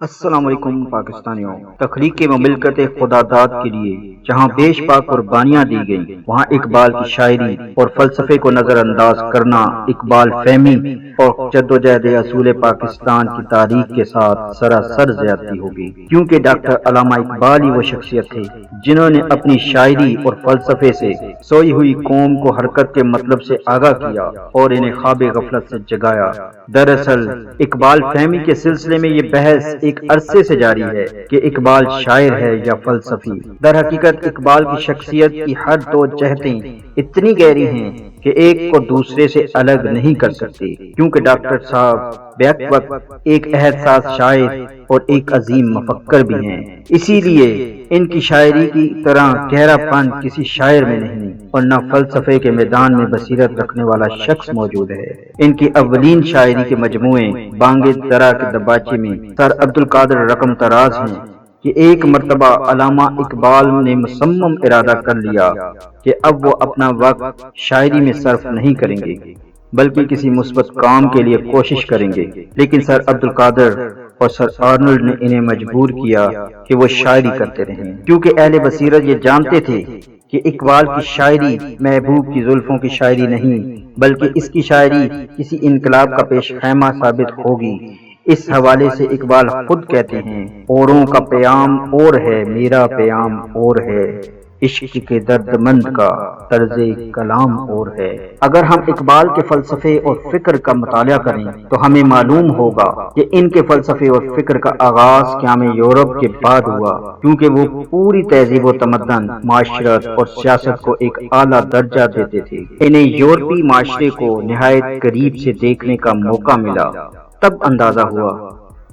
السلام علیکم پاکستانیوں۔ تخلیق مملکت خدا داد کے لیے جہاں بیش پاک قربانیاں دی گئیں، وہاں اقبال کی شاعری اور فلسفے کو نظر انداز کرنا اقبال فہمی اور جدوجہد اصول پاکستان کی تاریخ کے ساتھ سراسر زیادتی ہوگی، کیونکہ ڈاکٹر علامہ اقبال ہی وہ شخصیت تھے جنہوں نے اپنی شاعری اور فلسفے سے سوئی ہوئی قوم کو حرکت کے مطلب سے آگاہ کیا اور انہیں خواب غفلت سے جگایا۔ دراصل اقبال فہمی کے سلسلے میں یہ بحث ایک عرصے سے جاری ہے کہ اقبال شاعر ہے یا فلسفی۔ در حقیقت اقبال کی شخصیت کی ہر دو جہتیں اتنی گہری ہیں کہ ایک کو دوسرے سے الگ نہیں کر سکتے، کیونکہ ڈاکٹر صاحب بیک وقت ایک عہد ساز شاعر اور ایک عظیم مفکر بھی ہیں۔ اسی لیے ان کی شاعری کی طرح گہرا پن کسی شاعر میں نہیں، اور نہ فلسفے کے میدان میں بصیرت رکھنے والا شخص موجود ہے۔ ان کی اولین شاعری کے مجموعے بانگ درا کے دباچے میں سر عبدالقادر رقم طراز ہیں کہ ایک مرتبہ علامہ اقبال نے مصمم ارادہ کر لیا کہ اب وہ اپنا وقت شاعری میں صرف نہیں کریں گے بلکہ کسی مثبت کام کے لیے کوشش کریں گے، لیکن سر عبدالقادر اور سر آرنلڈ نے انہیں مجبور کیا کہ وہ شاعری کرتے رہیں، کیونکہ اہل بصیرت یہ جانتے تھے کہ اقبال کی شاعری محبوب کی زلفوں کی شاعری نہیں، بلکہ اس کی شاعری کسی انقلاب کا پیش خیمہ ثابت ہوگی۔ اس حوالے سے اقبال خود کہتے ہیں، اوروں کا پیام اور ہے، میرا پیام اور ہے، عشق کے درد مند کا طرز کلام اور ہے۔ اگر ہم اقبال کے فلسفے اور فکر کا مطالعہ کریں تو ہمیں معلوم ہوگا کہ ان کے فلسفے اور فکر کا آغاز قیام یورپ کے بعد ہوا، کیونکہ وہ پوری تہذیب و تمدن، معاشرت اور سیاست کو ایک اعلیٰ درجہ دیتے تھے۔ انہیں یورپی معاشرے کو نہایت قریب سے دیکھنے کا موقع ملا، تب اندازہ ہوا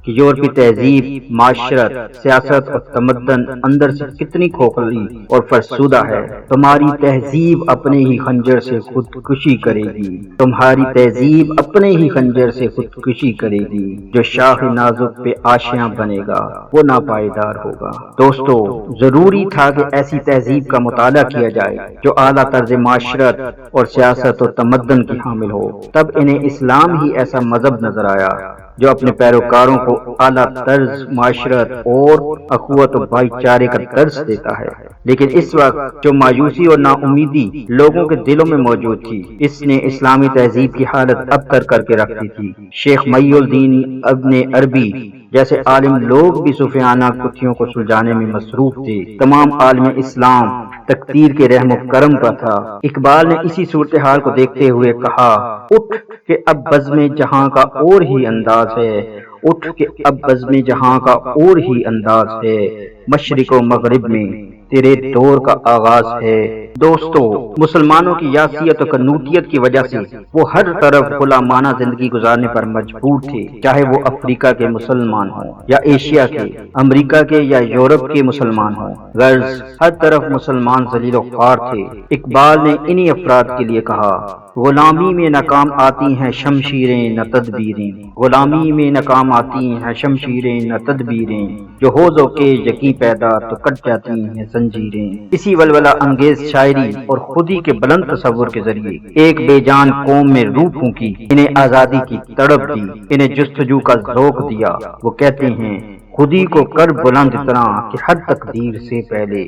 کہ یورپی تہذیب، معاشرت، سیاست اور تمدن اندر سے کتنی کھوکھلی اور فرسودہ ہے۔ تمہاری تہذیب اپنے ہی خنجر سے خودکشی کرے گی، تمہاری تہذیب اپنے ہی خنجر سے خودکشی کرے گی، جو شاخ نازک پہ آشیاں بنے گا وہ ناپائیدار ہوگا۔ دوستو، ضروری تھا کہ ایسی تہذیب کا مطالعہ کیا جائے جو اعلیٰ طرز معاشرت اور سیاست اور تمدن کی حامل ہو۔ تب انہیں اسلام ہی ایسا مذہب نظر آیا جو اپنے پیروکاروں کو اعلیٰ طرز معاشرت اور اخوت و بھائی چارے کا درس دیتا ہے۔ لیکن اس وقت جو مایوسی اور نا امیدی لوگوں کے دلوں میں موجود تھی، اس نے اسلامی تہذیب کی حالت ابتر کر کے رکھ دی تھی۔ شیخ محی الدین ابن عربی جیسے عالم لوگ بھی صوفیانہ گتھیوں کو سلجھانے میں مصروف تھے۔ تمام عالم اسلام تقدیر کے رحم و کرم کا تھا۔ اقبال نے اسی صورتحال کو دیکھتے ہوئے کہا، اٹھ کہ اب بزم جہاں کا اور ہی انداز ہے، اٹھ کہ اب بزم جہاں کا اور ہی انداز ہے، مشرق و مغرب میں تیرے دور کا آغاز ہے۔ دوستو، مسلمانوں کی یاسیت و قنوطیت کی وجہ سے وہ ہر طرف غلامانہ زندگی گزارنے پر مجبور تھے، چاہے وہ افریقہ کے مسلمان ہوں یا ایشیا کے، امریکہ کے یا یورپ کے مسلمان ہوں، غرض ہر طرف مسلمان ذلیل و خوار تھے۔ اقبال نے انہی افراد کے لیے کہا، غلامی میں ناکام آتی ہیں شمشیریں نہ تدبیریں، غلامی میں ناکام آتی ہیں شمشیریں نہ تدبیریں، جو حوض و کے یقیں پیدا تو کٹ جاتی ہیں زنجیریں۔ اسی ولولہ انگیز شاعری اور خودی کے بلند تصور کے ذریعے ایک بے جان قوم میں روح پھونکی، انہیں آزادی کی تڑپ دی، انہیں جستجو کا ذوق دیا۔ وہ کہتے ہیں، خودی کو کر بلند اتنا کہ ہر تقدیر سے پہلے،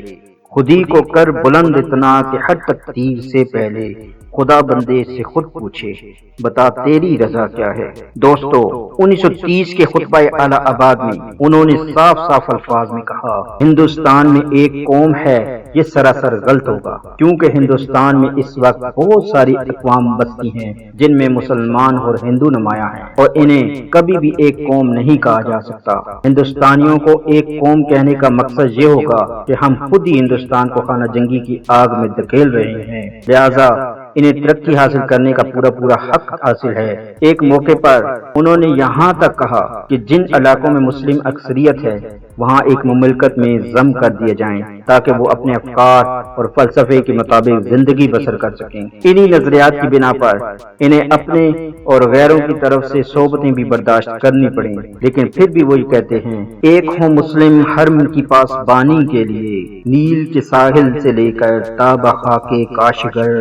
خودی کو کر بلند اتنا کہ ہر تقدیر سے پہلے، خدا بندے سے خود پوچھے بتا تیری رضا کیا ہے۔ دوستو، 1930 کے خطبہ اعلی آباد میں انہوں نے صاف صاف الفاظ میں کہا، ہندوستان میں ایک قوم ہے، یہ سراسر غلط ہوگا، کیونکہ ہندوستان میں اس وقت بہت ساری اقوام بستی ہیں جن میں مسلمان اور ہندو نمایاں ہیں، اور انہیں کبھی بھی ایک قوم نہیں کہا جا سکتا۔ ہندوستانیوں کو ایک قوم کہنے کا مقصد یہ ہوگا کہ ہم خود ہی ہندوستان کو خانہ جنگی کی آگ میں دھکیل رہے ہیں، لہذا انہیں ترقی حاصل کرنے کا پورا حق حاصل ہے۔ ایک موقع پر انہوں نے یہاں تک کہا کہ جن علاقوں میں مسلم اکثریت ہے وہاں ایک مملکت میں ضم کر دیے جائیں تاکہ وہ اپنے افکار اور فلسفے کے مطابق زندگی بسر کر سکیں۔ انہی نظریات کی بنا پر انہیں اپنے اور غیروں کی طرف سے صحبتیں بھی برداشت کرنی پڑیں، لیکن پھر بھی وہی کہتے ہیں، ایک ہوں مسلم حرم کی پاسبانی کے لیے، نیل کے ساحل سے لے کر تا خاک کاشغر،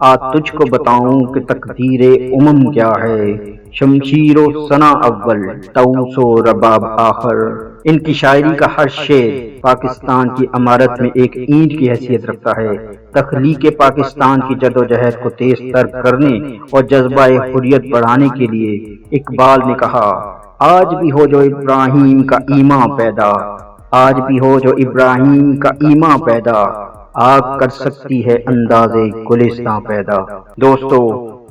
آج تجھ کو بتاؤں کہ تقدیر امم کیا ہے، شمشیر و ثنا اول طوس و رباب آخر۔ ان کی شاعری کا ہر شعر پاکستان کی عمارت میں ایک اینٹ کی حیثیت رکھتا ہے۔ تخلیق پاکستان کی جدوجہد کو تیز تر کرنے اور جذبہ حریت بڑھانے کے لیے اقبال نے کہا، آج بھی ہو جو ابراہیم کا ایمان پیدا، آج بھی ہو جو ابراہیم کا ایمان پیدا، آگ کر سکتی ہے انداز گلستاں پیدا۔ دوستو،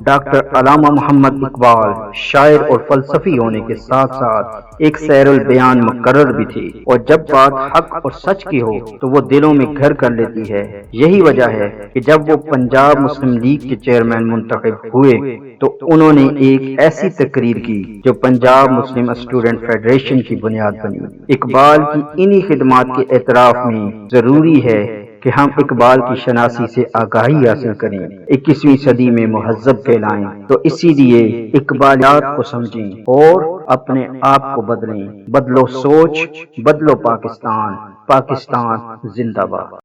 ڈاکٹر علامہ محمد اقبال شاعر اور فلسفی ہونے کے ساتھ ساتھ ایک سیر البیان مقرر بھی تھے، اور جب بات حق اور سچ کی ہو تو وہ دلوں میں گھر کر لیتی ہے۔ یہی وجہ ہے کہ جب وہ پنجاب مسلم لیگ کے چیئرمین منتخب ہوئے تو انہوں نے ایک ایسی تقریر کی جو پنجاب مسلم اسٹوڈنٹ فیڈریشن کی بنیاد بنی۔ اقبال کی انہی خدمات کے اعتراف میں ضروری ہے کہ ہم اقبال کی شناسی سے آگاہی حاصل کریں، 21ویں صدی میں مہذب کہلائیں۔ تو اسی لیے اقبالیات کو سمجھیں اور اپنے آپ کو بدلیں۔ بدلو سوچ، بدلو پاکستان، پاکستان زندہ باد۔